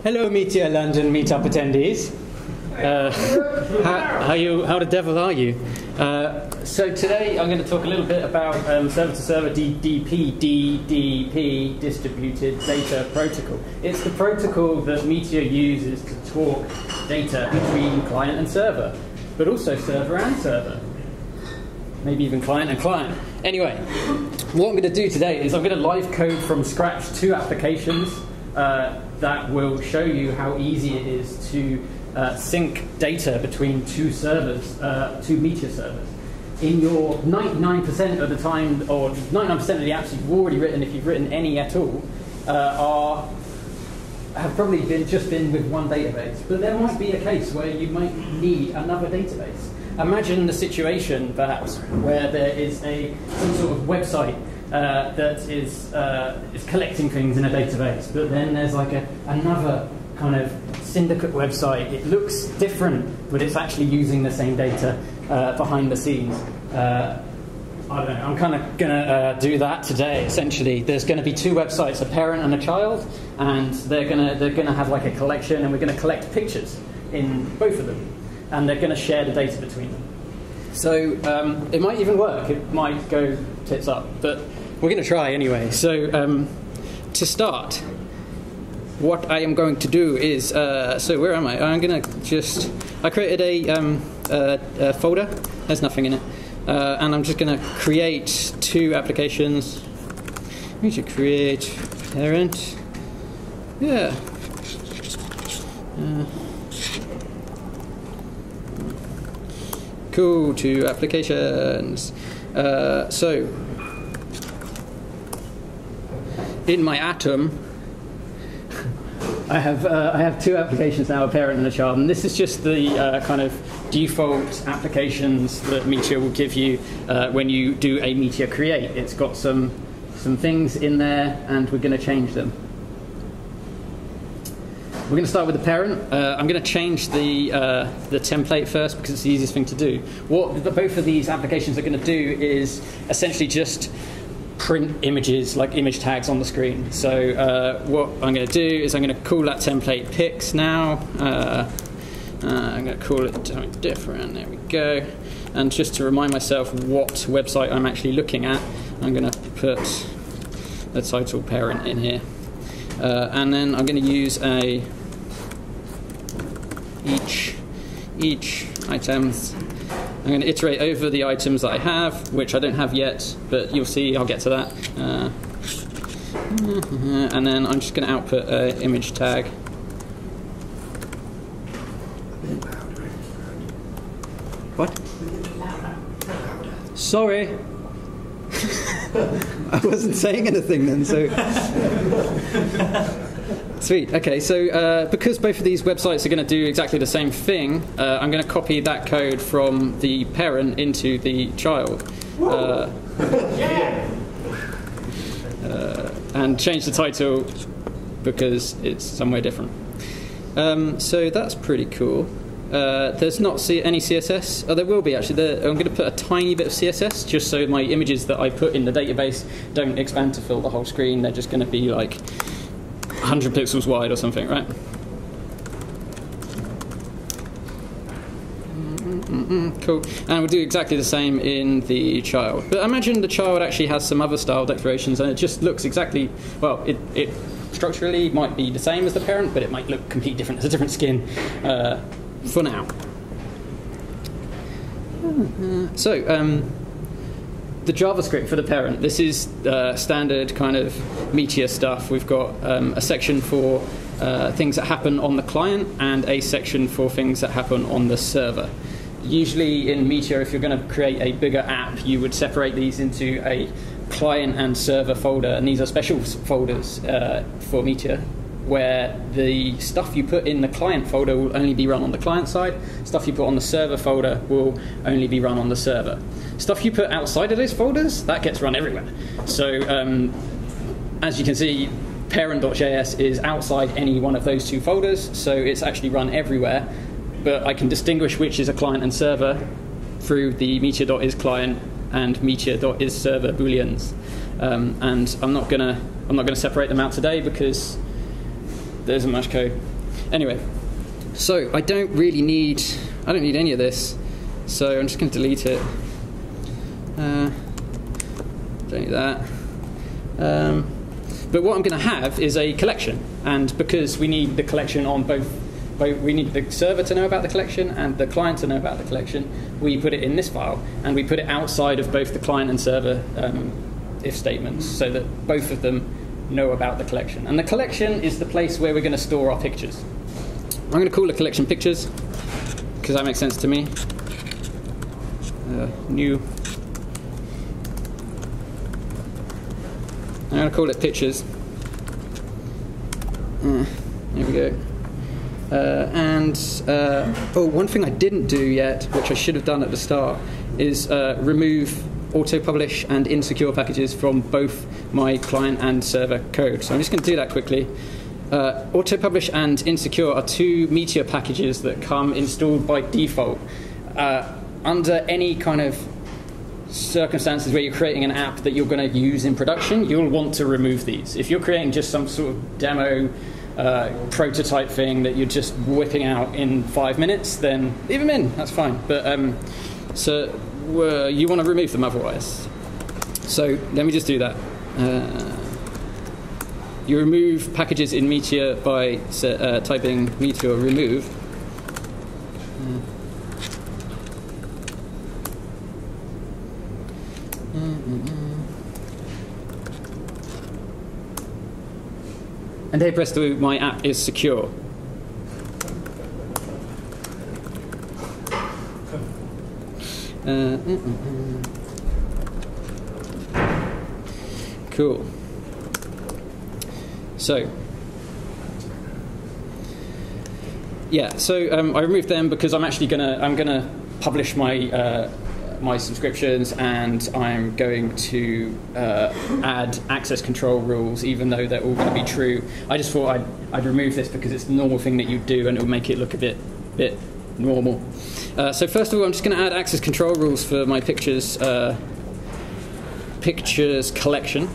Hello, Meteor London meetup attendees. How the devil are you? So today I'm going to talk a little bit about server-to-server DDP, Distributed Data Protocol. It's the protocol that Meteor uses to talk data between client and server, but also server and server. Maybe even client and client. Anyway, what I'm going to do today is I'm going to live code from scratch 2 applications that will show you how easy it is to sync data between 2 servers, 2 Meteor servers. In your 99% of the time, or 99% of the apps you've already written, if you've written any at all, have probably just been with one database. But there might be a case where you might need another database. Imagine the situation, perhaps, where there is some sort of website that is collecting things in a database, but then there's like another kind of syndicate website. It looks different, but it's actually using the same data behind the scenes. I don't know. I'm kind of going to do that today. Essentially, there's going to be 2 websites, a parent and a child, and they're going to have like a collection, and we're going to collect pictures in both of them, and they're going to share the data between them. So it might even work. It might go tits up, but we're going to try anyway. So to start, what I am going to do is, so where am I? I'm going to I created a folder. There's nothing in it. And I'm just going to create 2 applications. We should create parent. Yeah. Cool, 2 applications. So, in my atom, I have 2 applications now, a parent and a child, and this is just the kind of default applications that Meteor will give you when you do a Meteor create. It's got some things in there, and we're going to change them. We're going to start with the parent. I'm going to change the template first because it's the easiest thing to do. What both of these applications are going to do is essentially just print images, like image tags on the screen. So what I'm going to do is I'm going to call that template pics now. I'm going to call it something different. There we go. And just to remind myself what website I'm actually looking at, I'm going to put the title parent in here. And then I'm going to use each items. I'm going to iterate over the items that I have, which I don't have yet, but you'll see I'll get to that. And then I'm just going to output an image tag. What? Sorry. I wasn't saying anything then, so... Sweet. Okay, so because both of these websites are going to do exactly the same thing, I'm going to copy that code from the parent into the child. And change the title because it's somewhere different. So that's pretty cool. There's not any CSS. Oh, there will be actually. I'm going to put a tiny bit of CSS just so my images that I put in the database don't expand to fill the whole screen. They're just going to be like 100 pixels wide or something, right? Cool. And we'll do exactly the same in the child. But imagine the child actually has some other style declarations and it just looks exactly, well, it structurally might be the same as the parent, but it might look completely different. It's a different skin for now. So, the JavaScript for the parent. This is standard kind of Meteor stuff. We've got a section for things that happen on the client and a section for things that happen on the server. Usually in Meteor, if you're going to create a bigger app, you would separate these into a client and server folder, and these are special folders for Meteor, where the stuff you put in the client folder will only be run on the client side. Stuff you put on the server folder will only be run on the server. Stuff you put outside of those folders, that gets run everywhere. So as you can see, parent.js is outside any one of those 2 folders, so it's actually run everywhere. But I can distinguish which is a client and server through the meteor.isClient and meteor.isServer booleans. And I'm not gonna separate them out today because there isn't much code. Anyway, so I don't need any of this, so I'm just going to delete it. Don't need that. But what I'm going to have is a collection, and because we need the collection on both, we need the server to know about the collection and the client to know about the collection, we put it in this file, and we put it outside of both the client and server if statements, so that both of them know about the collection. And the collection is the place where we're going to store our pictures. I'm going to call the collection pictures, because that makes sense to me. New. I'm going to call it pictures. There we go. Oh, one thing I didn't do yet, which I should have done at the start, is remove auto-publish and insecure packages from both my client and server code. So I'm just going to do that quickly. Auto-publish and insecure are two Meteor packages that come installed by default. Under any kind of circumstances where you're creating an app that you're going to use in production, you'll want to remove these. If you're creating just some sort of demo prototype thing that you're just whipping out in 5 minutes, then leave them in, that's fine. But you want to remove them otherwise. So let me just do that. You remove packages in Meteor by typing Meteor remove. And hey presto, my app is secure. Cool. So, yeah. So I removed them because I'm actually gonna publish my my subscriptions, and I'm going to add access control rules, even though they're all going to be true. I just thought I'd remove this because it's the normal thing that you do, and it'll make it look a bit normal. So first of all, I'm just going to add access control rules for my pictures collection.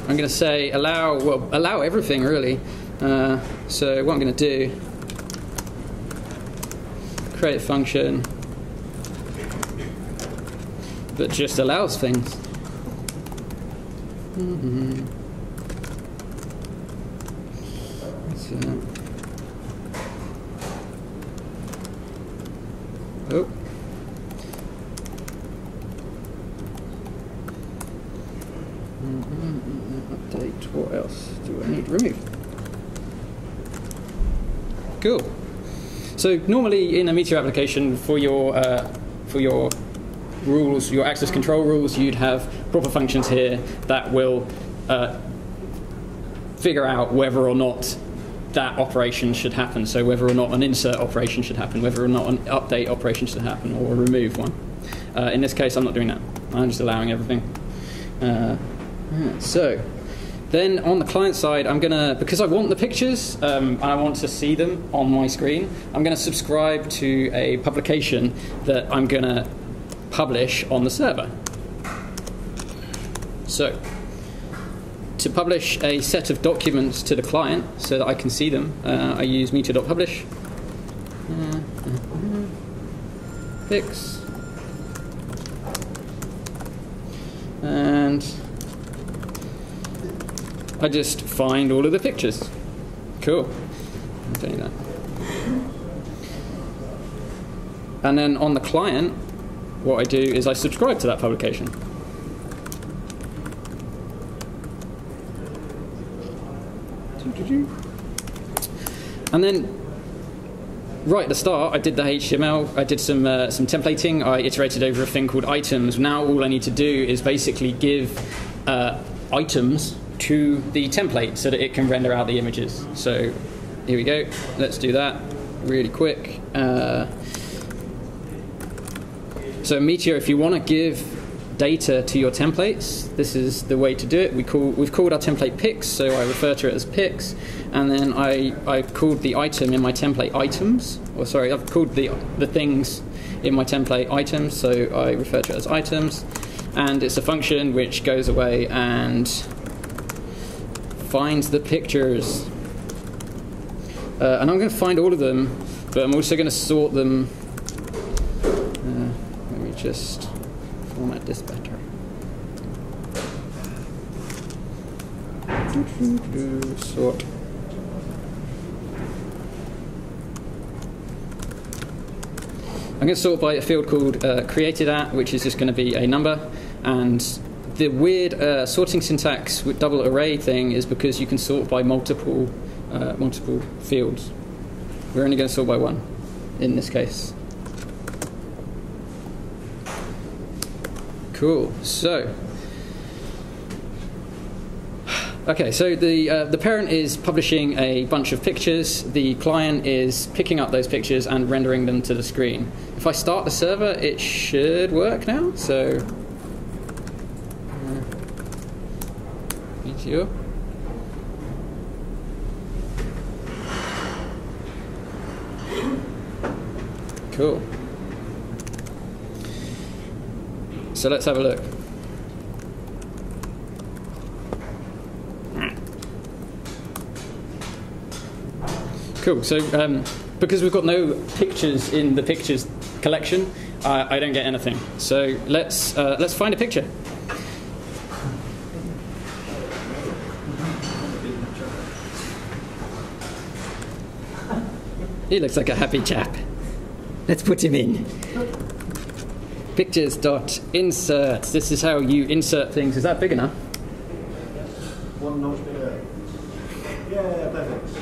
I'm going to say allow everything really. So what I'm going to do, create a function that just allows things. So, oh. Update. What else do I need to remove? Cool. So normally in a Meteor application, for your rules, your access control rules, you'd have proper functions here that will figure out whether or not that operation should happen. So whether or not an insert operation should happen, whether or not an update operation should happen, or a remove one. In this case, I'm not doing that. I'm just allowing everything. So then on the client side, I'm gonna, because I want the pictures and I want to see them on my screen, I'm gonna subscribe to a publication that I'm gonna publish on the server. So to publish a set of documents to the client so that I can see them, I use meteor.publish. Pics. And I just find all of the pictures. Cool. I'm doing that. And then on the client, what I do is I subscribe to that publication. And then right at the start, I did the HTML, I did some templating, I iterated over a thing called items. Now all I need to do is basically give items to the template so that it can render out the images. So here we go, let's do that really quick. So Meteor, if you want to give data to your templates, this is the way to do it. We've called our template pics, so I refer to it as pics, and then I've called the item in my template items, or sorry, I've called the things in my template items, so I refer to it as items, and it's a function which goes away and find the pictures. And I'm going to find all of them, but I'm also going to sort them. Let me just format this better. Sort. I'm going to sort by a field called created at, which is just going to be a number. And the weird sorting syntax with double array thing is because you can sort by multiple fields. We're only going to sort by one in this case. Cool. So, okay. So the parent is publishing a bunch of pictures. The client is picking up those pictures and rendering them to the screen. If I start the server, it should work now. So, Meteor. Cool. So let's have a look. Cool. So because we've got no pictures in the pictures collection, I don't get anything. So let's find a picture. He looks like a happy chap. Let's put him in. Pictures.insert. This is how you insert things. Is that big enough? One notch bigger. Yeah, perfect.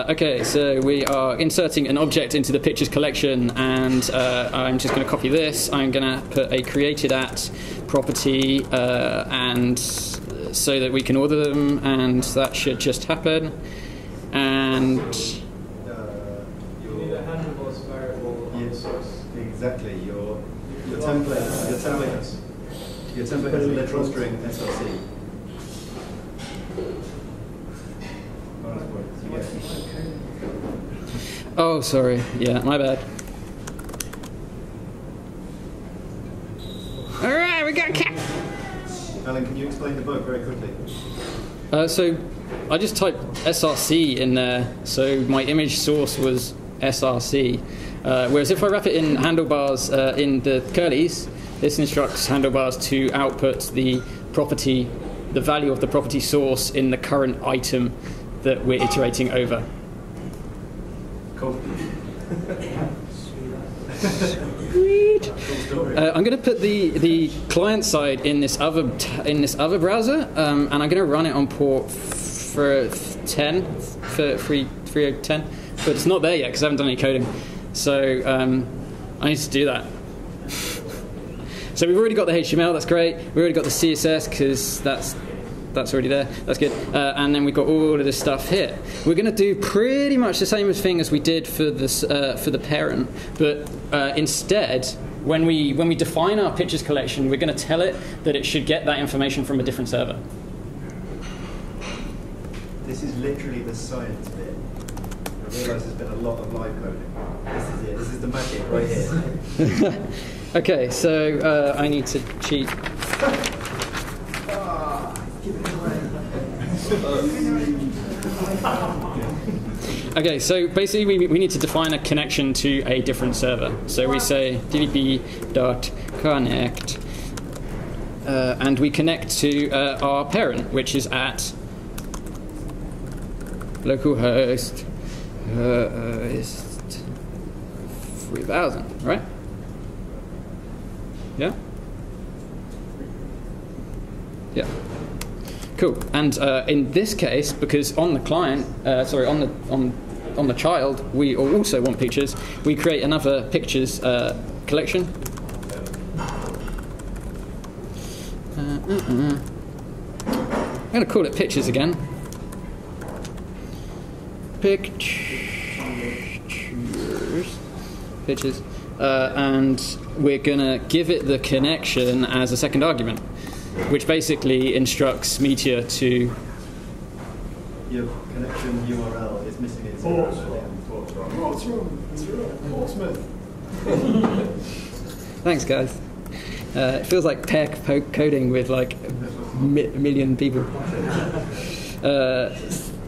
Okay, so we are inserting an object into the pictures collection, and I'm just going to copy this. I'm going to put a created at property, and so that we can order them, and that should just happen. And you need a handlebars variable on source. Exactly. Your template has a literal string src. oh, sorry. Yeah, my bad. All right, we got a cat. Alan, can you explain the bug very quickly? So I just typed src in there, so my image source was src. Whereas if I wrap it in handlebars in the curlies, this instructs handlebars to output the property, the value of the property source in the current item that we're iterating over. Cool. Sweet. I'm going to put the client side in this other browser, and I'm going to run it on port for 10 for 3010, but it's not there yet because I haven't done any coding. So I need to do that. So we've already got the HTML. That's great. We've already got the CSS because that's already there. That's good. And then we've got all of this stuff here. We're going to do pretty much the same thing as we did for this for the parent, but instead, when we define our pictures collection, we're going to tell it that it should get that information from a different server. This is literally the science bit. I realise there's been a lot of live coding. This is it. This is the magic right here. Okay, so I need to cheat. Okay, so basically we need to define a connection to a different server. So we say ddp.connect, and we connect to our parent, which is at localhost 3000, right? Yeah? Yeah. Cool. And in this case, because on the client, on the child, we also want pictures. We create another pictures collection. I'm going to call it pictures again. Pictures, and we're going to give it the connection as a second argument, which basically instructs Meteor to... Your connection URL is missing its URL. What's wrong? It's wrong. Portsmouth. Thanks, guys. It feels like pair coding with like a million people.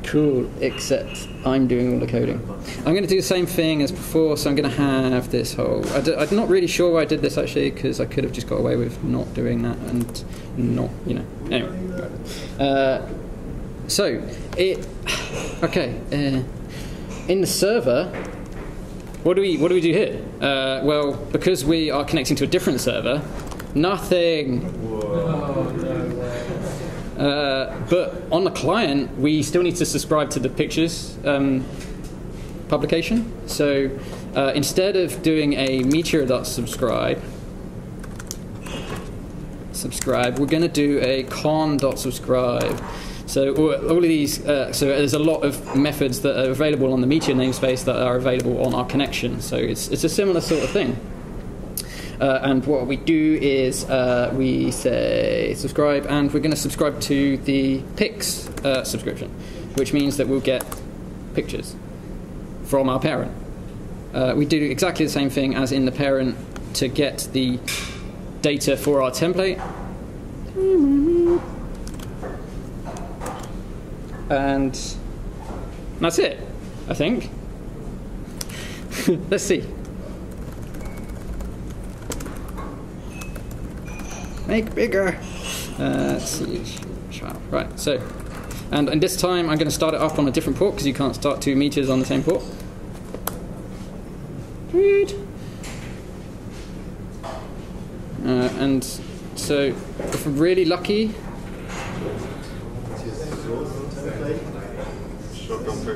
Cool, except I'm doing all the coding. I'm going to do the same thing as before, so I'm going to have this whole... I'm not really sure why I did this, actually, because I could have just got away with not doing that and not, you know... Anyway. In the server, what do we do here? Well, because we are connecting to a different server, nothing... but on the client, we still need to subscribe to the pictures publication. So instead of doing a Meteor.subscribe, we're going to do a con.subscribe. So all of these, so there's a lot of methods that are available on the Meteor namespace that are available on our connection. So it's a similar sort of thing. And what we do is we say subscribe, and we're going to subscribe to the pics subscription, which means that we'll get pictures from our parent. We do exactly the same thing as in the parent to get the data for our template. And that's it, I think. Let's see. Make bigger. Let's see. Right, so, and this time I'm going to start it up on a different port because you can't start two Meteors on the same port. And so, if I'm really lucky.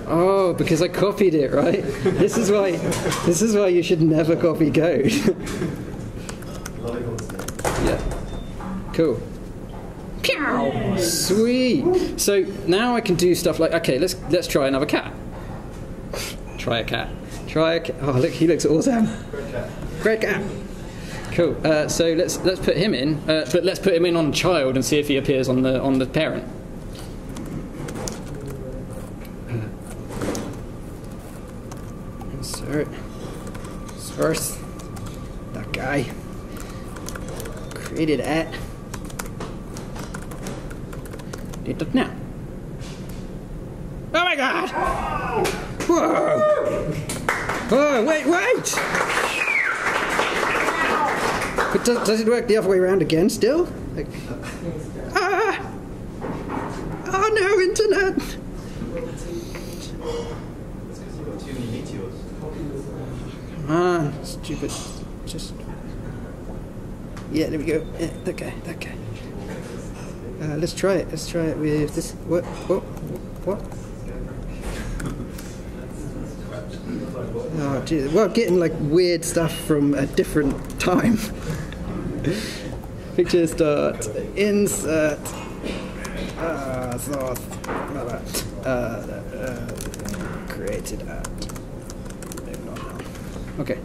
Oh, because I copied it, right? This is why you should never copy code. Yeah. Cool. Pew! Sweet. So now I can do stuff like, okay, let's try another cat. Try a cat. Oh, look, he looks awesome. Great cat. Cool. So let's put him in, but let's put him in on child and see if he appears on the parent. Source. That guy. Created at. Did it now. Oh my god! Whoa! Oh, wait! But does it work the other way around again still? Like, oh no, internet! Come on, stupid. Just... Yeah, there we go. Yeah, that guy. Let's try it. Let's try it with this. What? Oh, geez. Well, getting like weird stuff from a different time. Picture start. Insert. Source. Created at. Okay.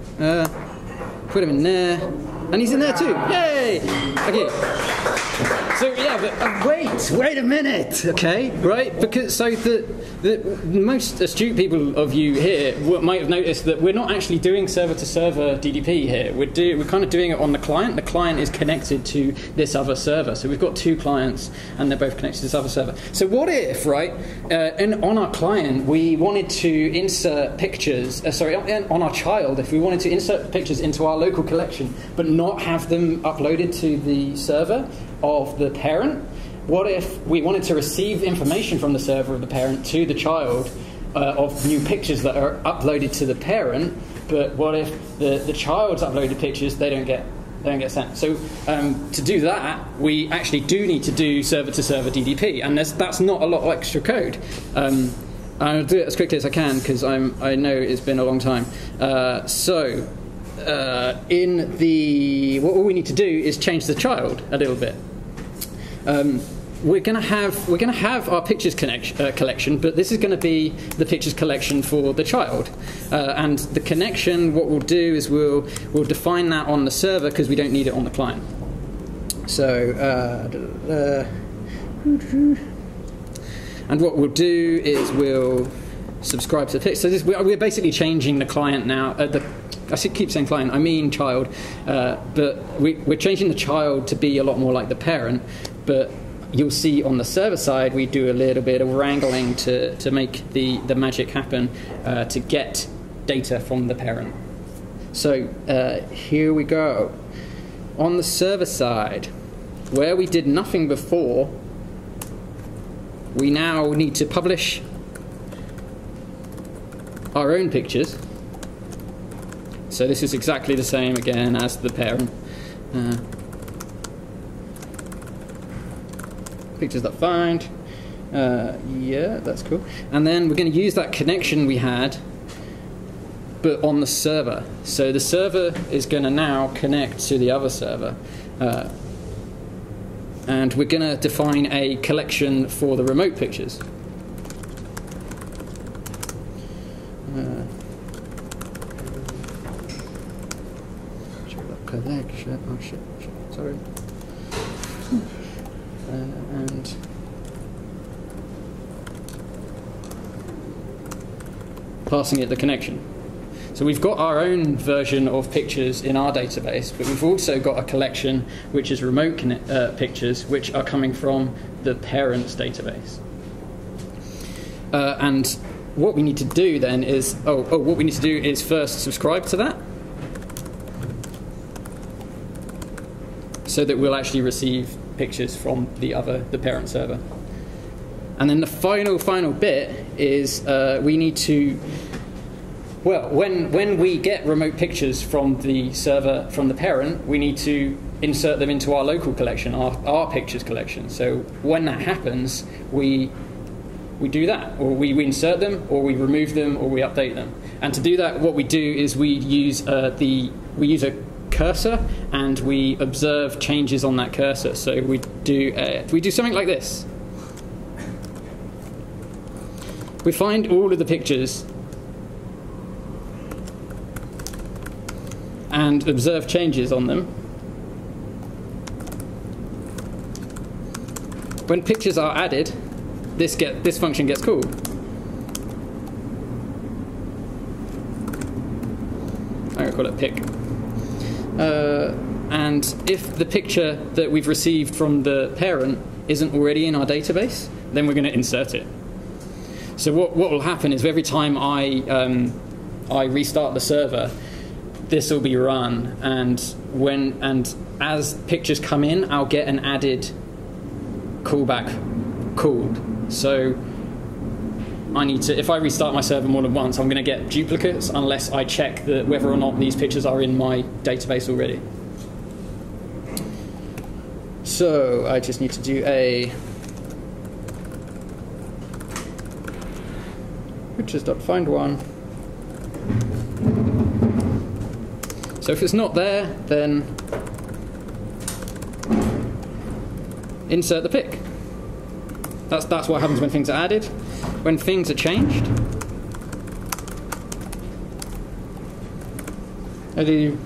Put him in there. And he's in there too. Yay! Okay. So yeah, but wait a minute. Okay, right? Because so the most astute people of you here might have noticed that we're not actually doing server-to-server DDP here. We're kind of doing it on the client. The client is connected to this other server. So we've got two clients, and they're both connected to this other server. So what if, right? On our client, we wanted to insert pictures. On our child, if we wanted to insert pictures into our local collection, but not have them uploaded to the server of the parent. What if we wanted to receive information from the server of the parent to the child of new pictures that are uploaded to the parent, but what if the child's uploaded pictures they don't get sent? So to do that, we actually do need to do server-to-server DDP, and that's not a lot of extra code. I'll do it as quickly as I can because I know it's been a long time. What we need to do is change the child a little bit. We're going to have our pictures collection, but this is going to be the pictures collection for the child. And the connection, what we'll do is we'll define that on the server because we don't need it on the client. So, and what we'll do is we'll subscribe to the picture. So we're basically changing the client now. The keep saying client, I mean child, but we're changing the child to be a lot more like the parent, but you'll see on the server side we do a little bit of wrangling to make the magic happen, to get data from the parent. So here we go. On the server side, where we did nothing before, we now need to publish our own pictures. So this is exactly the same again as the parent. Pictures.find. Yeah, that's cool. And then we're going to use that connection we had, but on the server. So the server is going to now connect to the other server. And we're going to define a collection for the remote pictures. Collection. Oh shit. Sorry. And passing it the connection. So we've got our own version of pictures in our database, but we've also got a collection which is remote pictures, which are coming from the parent's database. And what we need to do then is, what we need to do is first subscribe to that, so that we'll actually receive pictures from the parent server. And then the final bit is we need to, when we get remote pictures from the server, from the parent, we need to insert them into our local collection, our pictures collection. So when that happens, we do that, or we insert them, or we remove them, or we update them. And to do that, what we do is we use a cursor, and we observe changes on that cursor. So we do something like this. We find all of the pictures and observe changes on them. When pictures are added, this function gets called. I'm going to call it pick. And if the picture that we've received from the parent isn't already in our database, then we're going to insert it. So what will happen is every time I restart the server, this will be run, and as pictures come in, I'll get an added callback called. So I need to, if I restart my server more than once, I'm going to get duplicates unless I check whether or not these pictures are in my database already. So I just need to do a pictures.find one. So if it's not there, then insert the pick. That's what happens when things are added. When things are changed, I do.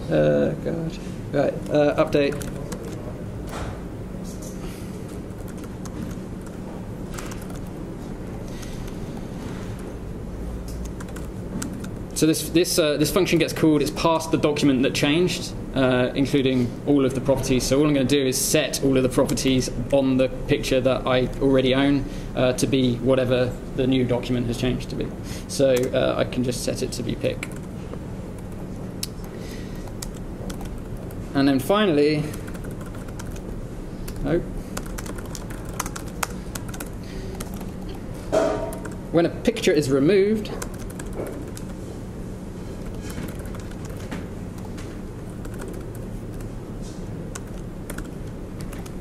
God. Right. Update. So this function gets called. It's passed the document that changed, including all of the properties. So all I'm going to do is set all of the properties on the picture that I already own to be whatever the new document has changed to be. So I can just set it to be pick. And then finally, when a picture is removed,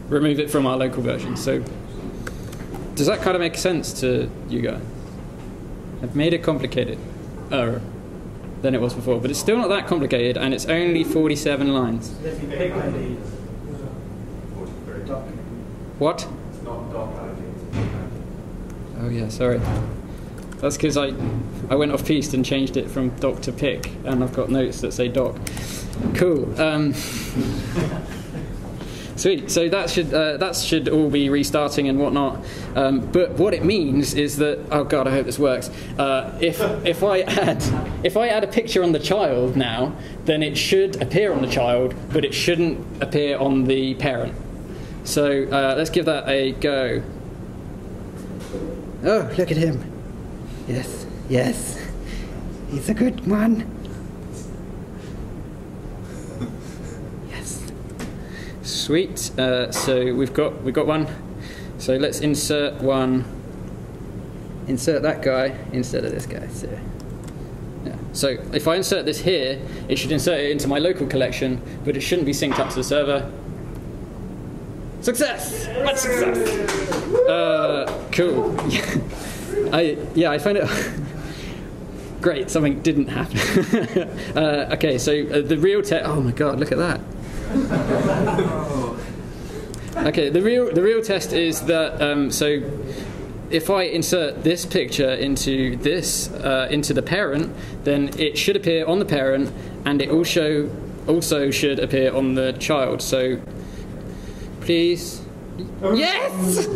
remove it from our local version. So does that kind of make sense to you guys? I've made it complicated than it was before, but it's still not that complicated, and it's only 47 lines. What? It's not doc ID. Oh yeah, sorry. That's because I went off piste and changed it from doc to pick, and I've got notes that say doc. Cool. Sweet. So that should all be restarting and whatnot. But what it means is that, oh god, I hope this works. If I add a picture on the child now, then it should appear on the child, but it shouldn't appear on the parent. So let's give that a go. Oh, look at him. Yes, yes. He's a good one. Yes. Sweet. So we've got one. So let's insert one. Insert that guy instead of this guy. So, yeah. So if I insert this here, it should insert it into my local collection, but it shouldn't be synced up to the server. Success! Much success! Cool. I find it great. Something didn't happen. Okay, so the real test. Oh my god! Look at that. Okay, the real test is that so if I insert this picture into the parent, then it should appear on the parent, and it also should appear on the child. So please, yes!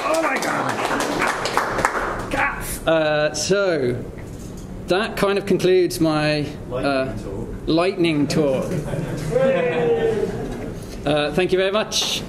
Oh my god! Cats! So that kind of concludes my lightning talk. Thank you very much.